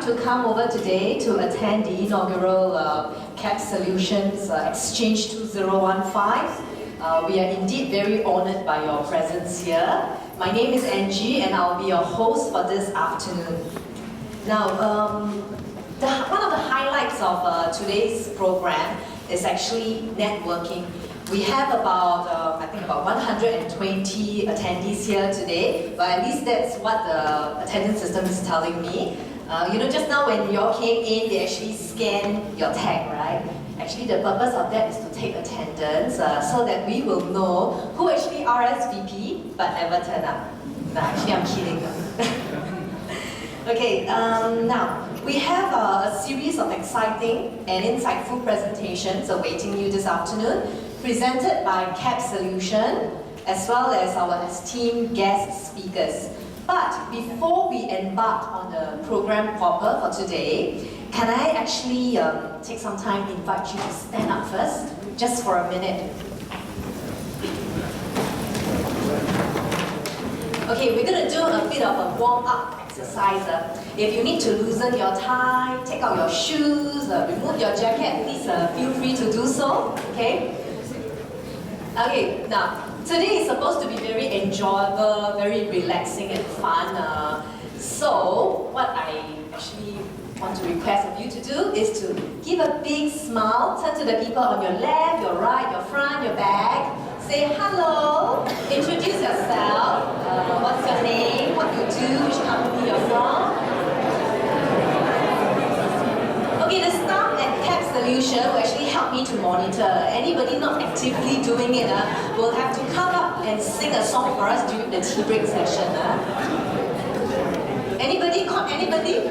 to come over today to attend the inaugural CAPPS Solutions Exchange 2015. We are indeed very honored by your presence here. My name is Angie and I'll be your host for this afternoon. Now, one of the highlights of today's program is actually networking. We have about, I think about 120 attendees here today, but at least that's what the attendance system is telling me. You know, just now when you all came in, they actually scan your tag, right? Actually, the purpose of that is to take attendance so that we will know who actually RSVP but never turn up. No, actually, I'm kidding. Okay, now, we have a series of exciting and insightful presentations awaiting you this afternoon, presented by CAPPS Solution, as well as our esteemed guest speakers. But before we embark on the program proper for today, can I actually take some time to invite you to stand up first, just for a minute? Okay, we're going to do a bit of a warm-up exercise. If you need to loosen your tie, take out your shoes, remove your jacket, please feel free to do so, okay? Okay, now, today is supposed to be very enjoyable, very relaxing and fun. So, what I actually want to request of you to do is to give a big smile, turn to the people on your left, your right, your front, your back, say hello, introduce yourself, what's your name, what you do, which company you're from. Okay, the staff at CAPPS Solution will actually help me to monitor. Anybody not actively doing it will have to come up and sing a song for us during the tea break session. Anybody? Caught anybody?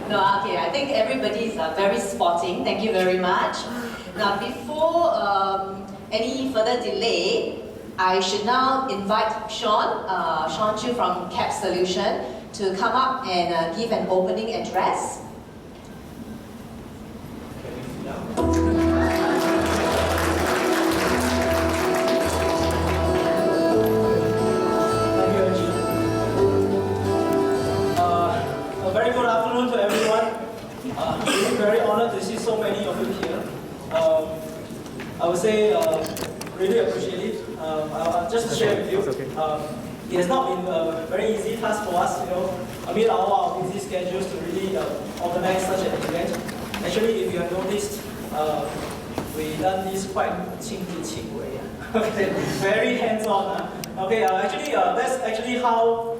No, okay, I think everybody is very sporting. Thank you very much. Now, before any further delay, I should now invite Sean Chu from CAPPS Solution to come up and give an opening address. Very good afternoon to everyone. I'm very honored to see so many of you here. I would say really appreciate it. I'll just share with you. It has not been a very easy task for us, you know, amid all our busy schedules to really organize such an event. Actually, if you have noticed, we done this quite qing way. Okay, very hands-on. Okay, actually, that's actually how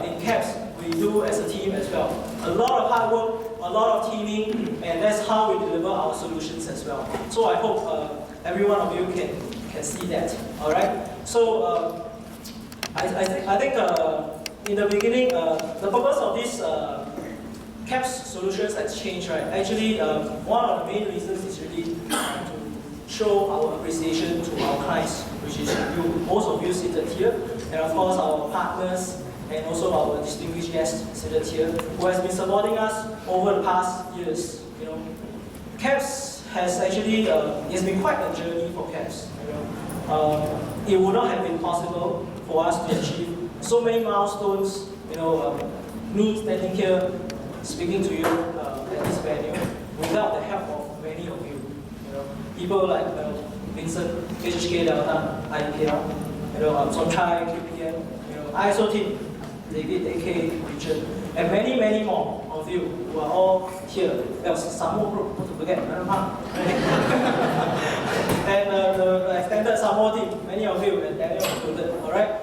in CAPPS we do as a team as well. A lot of hard work, a lot of teaming, and that's how we deliver our solutions as well. So I hope every one of you can see that. All right. So I think in the beginning, the purpose of this CAPPS Solutions Exchange, right? Actually, one of the main reasons is really to show our appreciation to our clients, which is you, most of you seated here, and of course our partners, and also our distinguished guests seated here, who has been supporting us over the past years. You know, CAPPS has actually it's been quite a journey for CAPPS. You know, it would not have been possible for us to achieve so many milestones. You know, me standing here speaking to you at this venue without the help of many of you. You know, people like Vincent, HHK Delta, IPL, you know, Sonchai, QPM, you know, ISO team, David, AK, Richard, and many, many more of you who are all here. Well, Samoa group, not to forget, and the extended Samoa team, many of you, and Daniel included, all right?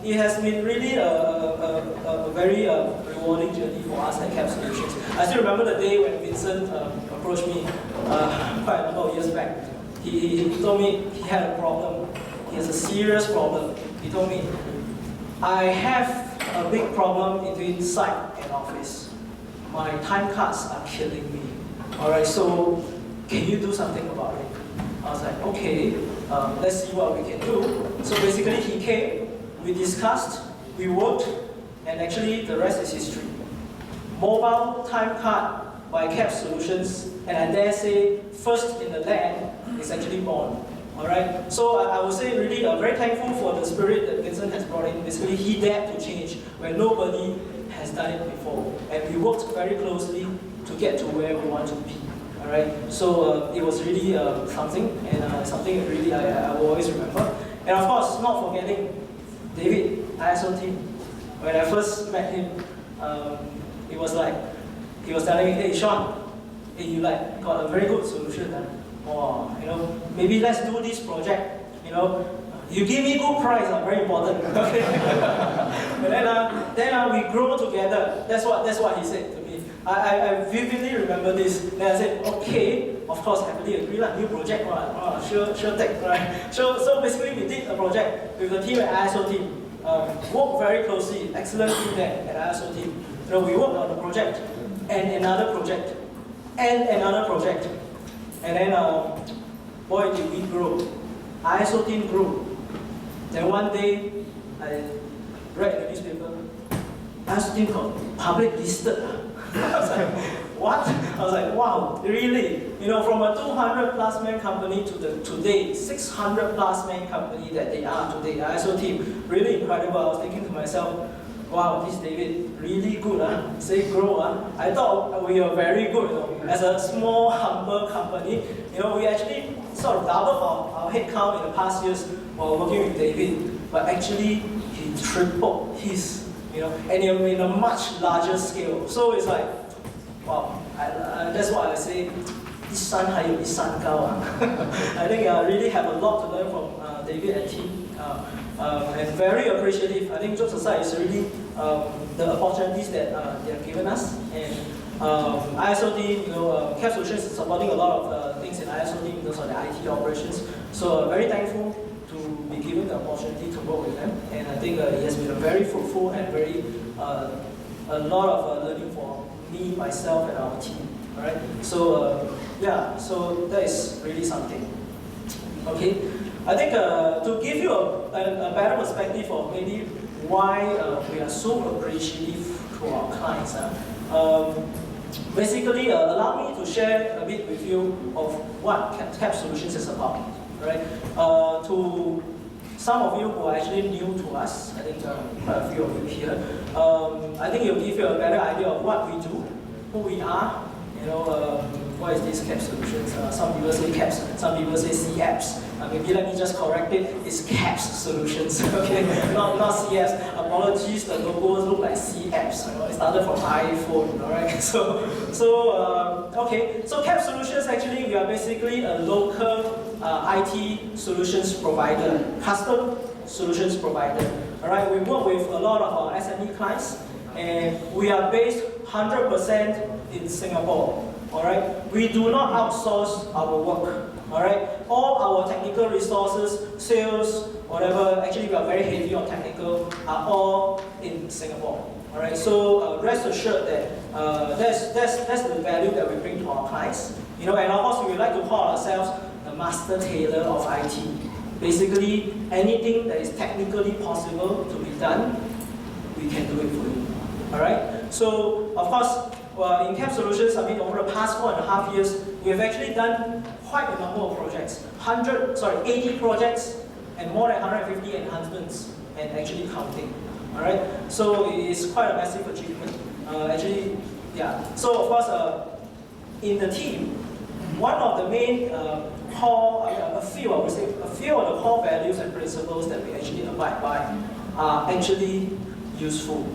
It has been really a very rewarding journey for us at CAPPS Solutions. I still remember the day when Vincent approached me quite a number of years back. He told me he had a problem. He has a serious problem. He told me, I have a big problem between site and office. My time cards are killing me. All right, so can you do something about it? I was like, okay, let's see what we can do. So basically he came, we discussed, we worked, and actually the rest is history. Mobile time card by CAPPS Solutions, and I dare say first in the land, is actually born. All right. So I would say really very thankful for the spirit that Vincent has brought in. Basically, he dared to change when nobody has done it before, and we worked very closely to get to where we want to be. All right, so it was really something, and something really I will always remember. And of course, not forgetting David, ISO team. When I first met him, it was like he was telling me, "Hey Sean, hey, you like got a very good solution, or maybe let's do this project. You give me good price, very important." Okay. But then we grow together. That's what he said to me. I vividly remember this. Then I said, okay, of course, happily agree, new project, sure take, right? So basically we did a project with the team at ISO team. Worked very closely, excellent team there at ISO team. We worked on the project, and another project, and another project. And then, boy, did we grow. ISO team grew. Then one day, I read in the newspaper, ISO team got public listed. I was like, what? I was like, wow, really? From a 200 plus man company to the today 600 plus man company that they are today, ISO team, really incredible. I was thinking to myself, wow, this David, really good, say grow. I thought we were very good, as a small, humble company. We actually sort of doubled our headcount in the past years while working with David, but actually he tripled his, and in a much larger scale. So it's like, wow, that's why I say, 一山还有一山高. I think I really have a lot to learn from David and team, and very appreciative. I think jokes aside, is really the opportunities that they have given us. And ISO team, CAPPS Solutions is supporting a lot of things in ISO team in terms of the IT operations. So very thankful to be given the opportunity to work with them. And I think it has been a very fruitful and very a lot of learning for me, myself, and our team. All right. So yeah, so that is really something. Okay. I think to give you a better perspective of maybe why we are so appreciative to our clients. Basically, allow me to share a bit with you of what CAPPS Solutions is about. Right? To some of you who are actually new to us, I think quite a few of you here, I think it'll give you a better idea of what we do, who we are, what is this CAPPS Solutions? Some people say CAPPS, some people say CAPPS. Maybe let me just correct it, it's CAPPS Solutions, okay? not CAPPS. Apologies, the logos look like CAPPS. It started from iPhone, alright? Okay, so CAPPS Solutions, actually, we are basically a local IT solutions provider, custom solutions provider. Alright, we work with a lot of our SME clients, and we are based 100% in Singapore. Alright, we do not outsource our work. Alright, all our technical resources, sales, whatever, actually we are very heavy on technical, are all in Singapore. Alright, so rest assured that that's the value that we bring to our clients. And of course we would like to call ourselves the master tailor of IT. Basically, anything that is technically possible to be done, we can do it for you. Alright, so of course, in CAPPS Solutions, over the past 4.5 years, we have actually done quite a number of projects. 80 projects and more than 150 enhancements, and actually counting. Alright, so it is quite a massive achievement. Actually, yeah. So of course, in the team, one of the main core, a few of the core values and principles that we actually abide by are actually useful.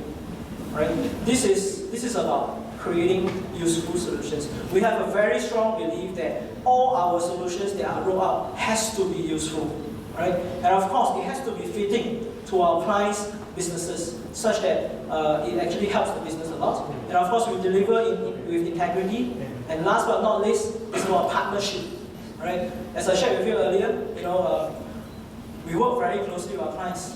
Right? This is about creating useful solutions. We have a very strong belief that all our solutions that are rolled out has to be useful, right? And of course, it has to be fitting to our clients' businesses, such that it actually helps the business a lot. And of course, we deliver with integrity. And last but not least, it's about partnership, right? As I shared with you earlier, we work very closely with our clients,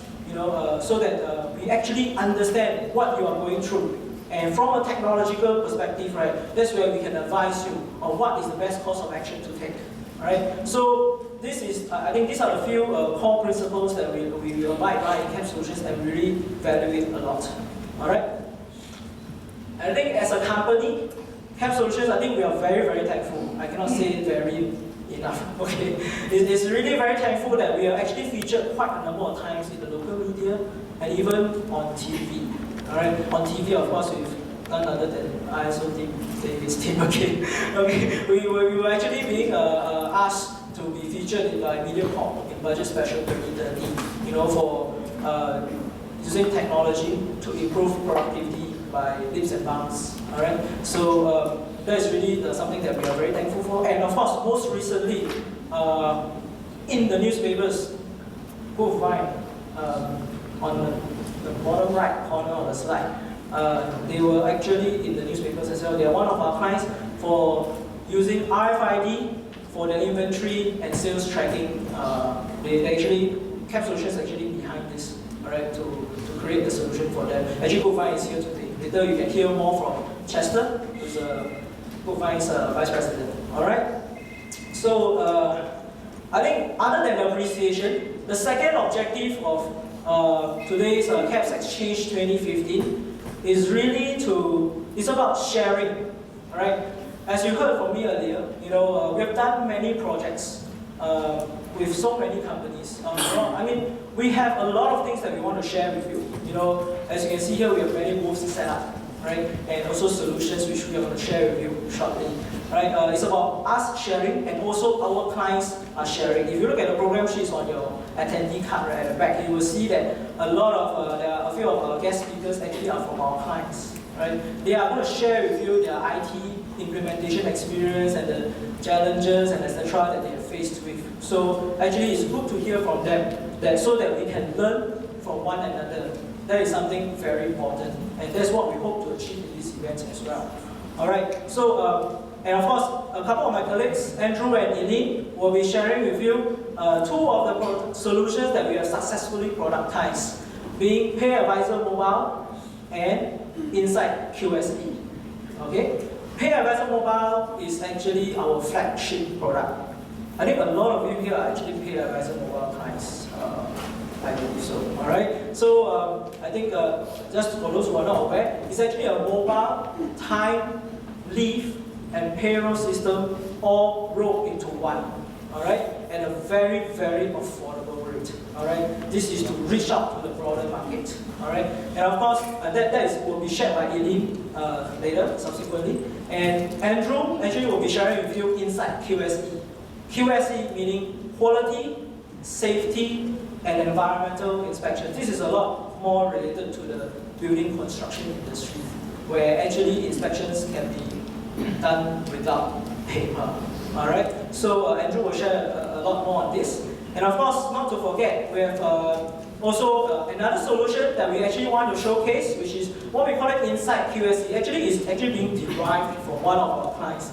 so that we actually understand what you are going through. And from a technological perspective, right, that's where we can advise you on what is the best course of action to take. Right? So this is, I think these are the few core principles that we abide by in CAPPS Solutions and we really value it a lot. All right? I think as a company, CAPPS Solutions, I think we are very, very thankful. I cannot say it very enough. Okay, it's really very thankful that we are actually featured quite a number of times in the local media and even on TV. All right. On TV, of course, we've none other than ISO team, David's team again. Okay. We were actually being asked to be featured by MediaCorp in Budget Special 2030. You know, for using technology to improve productivity by leaps and bounds. All right. So that is really something that we are very thankful for. And of course, most recently, in the newspapers, go find on the bottom right corner of the slide. They were actually in the newspapers as well. They are one of our clients for using RFID for their inventory and sales tracking. CAPPS Solutions actually behind this, all right, to create the solution for them. Actually, GoFind is here today. Later you can hear more from Chester, who's GoFind's vice president. All right. So I think other than appreciation, the second objective of today's CAPPS Exchange 2015 is really it's about sharing. All right. As you heard from me earlier, you know, we have done many projects with so many companies. I mean, we have a lot of things that we want to share with you. You know, as you can see here, we have many booths set up, right? And also solutions which we are going to share with you shortly. Right? It's about us sharing, and also our clients are sharing. If you look at the program sheets on your attendee card right at the back, you will see that a lot of there are a few of our guest speakers actually are from our clients. Right? They are going to share with you their IT implementation experience and the challenges and etc. that they are faced with. So actually, it's good to hear from them so that we can learn from one another. That is something very important, and that's what we hope to achieve in these events as well. All right. So and of course, a couple of my colleagues, Andrew and Eileen, will be sharing with you two of the solutions that we have successfully productized, being Pay Advisor Mobile and Insight QSE. Okay? Pay Advisor Mobile is actually our flagship product. I think a lot of you here are actually Pay Advisor Mobile clients. I believe so. All right. So I think just for those who are not aware, it's actually a mobile time, leave, and payroll system all rolled into one. All right, at a very, very affordable rate. All right, this is to reach out to the broader market. All right, and of course that will be shared by Eileen later, subsequently. And Andrew actually will be sharing with you Insight QSE. QSE meaning quality, safety, and environmental inspection. This is a lot more related to the building construction industry, where actually inspections can be done without paper. All right. So Andrew will share a lot more on this. And of course, not to forget, we have also another solution that we actually want to showcase, which is what we call it Insight QSE. Actually, is actually being derived from one of our clients,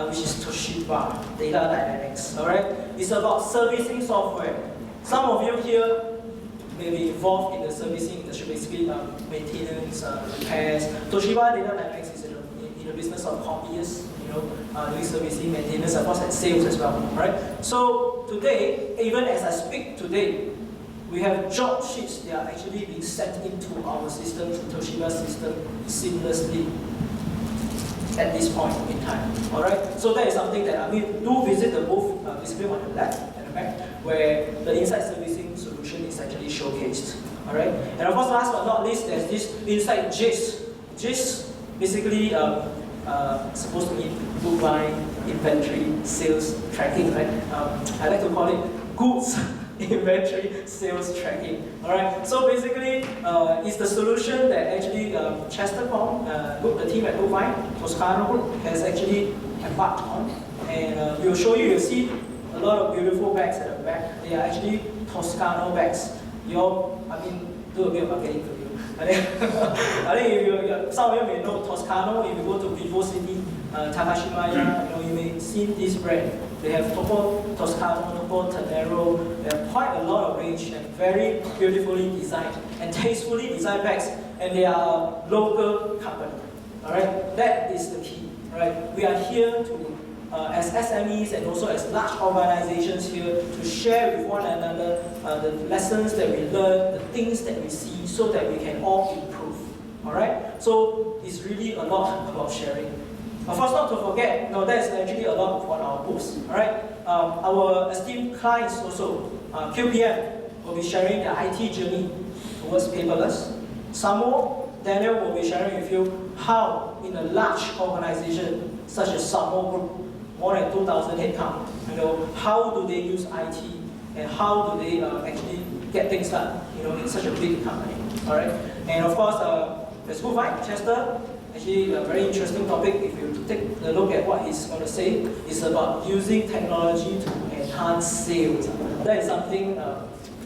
which is Toshiba Data Dynamics. All right. It's about servicing software. Some of you here may be involved in the servicing industry, basically maintenance, repairs. Toshiba Data Dynamics is in the business of hobbyists, doing servicing, maintenance, of course, and sales as well. Right? So today, even as I speak today, we have job sheets that are actually being sent into our system, to Toshiba's system, seamlessly at this point in time. All right. So that is something that do visit the booth, basically on the left and the back, where the Insight servicing solution is actually showcased. All right. And of course, last but not least, there's this Insight GIS. GIS basically supposed to mean good buying, inventory, sales tracking. Right. I like to call it goods inventory sales tracking. All right. So basically, it's the solution that actually Chester Kong, the team at GoFind, Toscano Group, has actually embarked on, and we'll show you. You'll see a lot of beautiful bags at the back. They are actually Toscano bags. Do a bit of marketing for you. I think some of you may know Toscano. If you go to Vivo City, Takashimaya, you may have seen this brand. They have Topo Toscano, Topo Tenero. They have quite a lot of range and very beautifully designed and tastefully designed bags. And they are a local company. All right, that is the key. All right, we are here to, as SMEs and also as large organizations here, to share with one another the lessons that we learn, the things that we see, so that we can all improve. All right, so it's really a lot about sharing. Of course, not to forget, there's actually a lot on our booths. All right, our esteemed clients also, QPM will be sharing their IT journey towards paperless. Samo Daniel will be sharing with you how in a large organization such as Samo Group, more than 2,000 headcount, how do they use IT and how do they actually get things done, in such a big company. All right, and of course, let's move on. Chester, actually a very interesting topic. If you take a look at what he's going to say, it's about using technology to enhance sales. That is something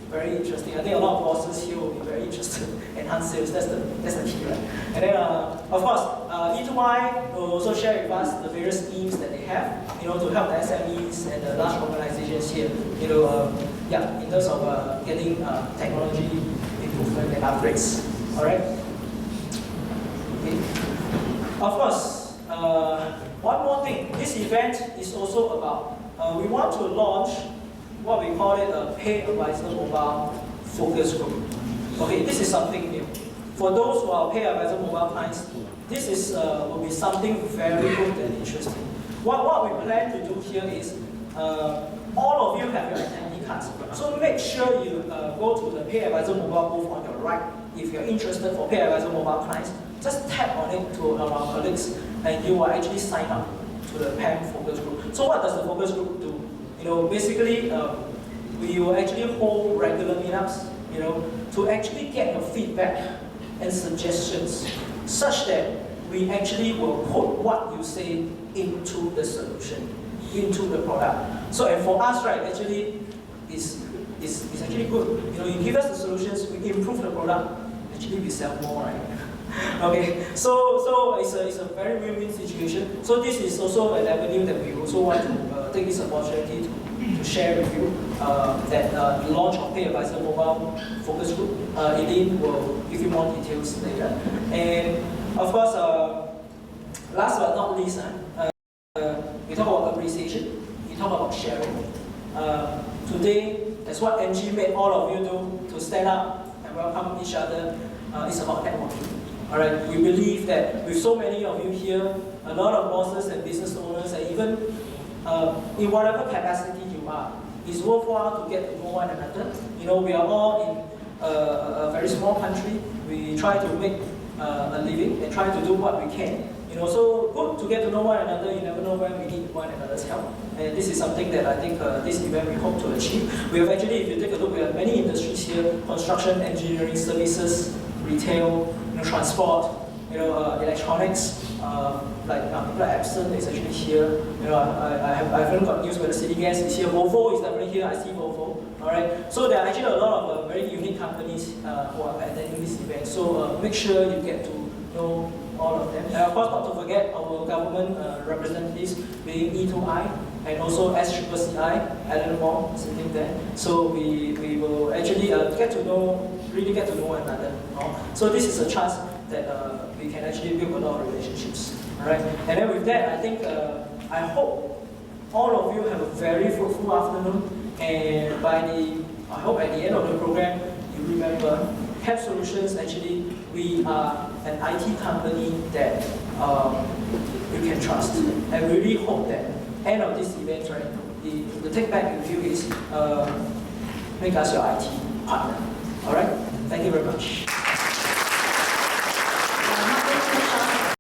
very interesting. I think a lot of bosses here will be very interested in enhance sales. That's the key, right? And then, of course, E2I will also share with us the various schemes that they have, to help the SMEs and the large organizations here, in terms of getting technology improvement and upgrades. All right. Okay. Of course, one more thing. This event is also about we want to launch what we call it a Pay Advisor Mobile Focus Group. Okay, this is something new. For those who are Pay Advisor Mobile clients, this is will be something very good and interesting. What we plan to do here is, all of you have your attendee cards. So make sure you go to the Pay Advisor Mobile booth on your right. If you're interested for Pay Advisor Mobile clients, just tap on it to our colleagues, and you will actually sign up to the PAM Focus Group. So what does the Focus Group do? Basically, we will actually hold regular meetups, to actually get your feedback and suggestions, such that we actually will put what you say into the solution, into the product. So, and for us, right, actually, it's actually good. You give us the solutions, we improve the product, actually we sell more, right? Okay, so it's a very win-win situation. So this is also an avenue that we also want to take this opportunity to share with you, that the launch of Pay Advisor Mobile Focus Group. Elaine will give you more details later. And of course, last but not least, we talk about appreciation, we talk about sharing. Today, that's what NG made all of you do, to stand up and welcome each other. It's about networking. All right, we believe that with so many of you here, a lot of bosses and business owners, and even in whatever capacity you are, it's worthwhile to get to know one another. We are all in a very small country. We try to make a living and try to do what we can. So good to get to know one another. You never know when we need one another's help. And this is something that I think this event we hope to achieve. We have actually, if you take a look, we have many industries here: construction, engineering, services, retail, transport, electronics, like Epson is actually here. I haven't got news whether City Gas is here. Volvo is definitely here. I see Volvo. All right. So there are actually a lot of very unique companies who are attending this event. So make sure you get to know all of them. And of course, not to forget our government representatives, being E2I and also SCCI, Alan Wong sitting there. So we will actually really get to know one another. So this is a chance that we can actually build a lot of relationships. All right. And then with that, I think I hope all of you have a very fruitful afternoon. And I hope at the end of the program, you remember CAPPS Solutions. Actually, we are an IT company that you can trust. And we really hope that end of this event, right, the take back with you is make us your IT partner. All right. Thank you very much.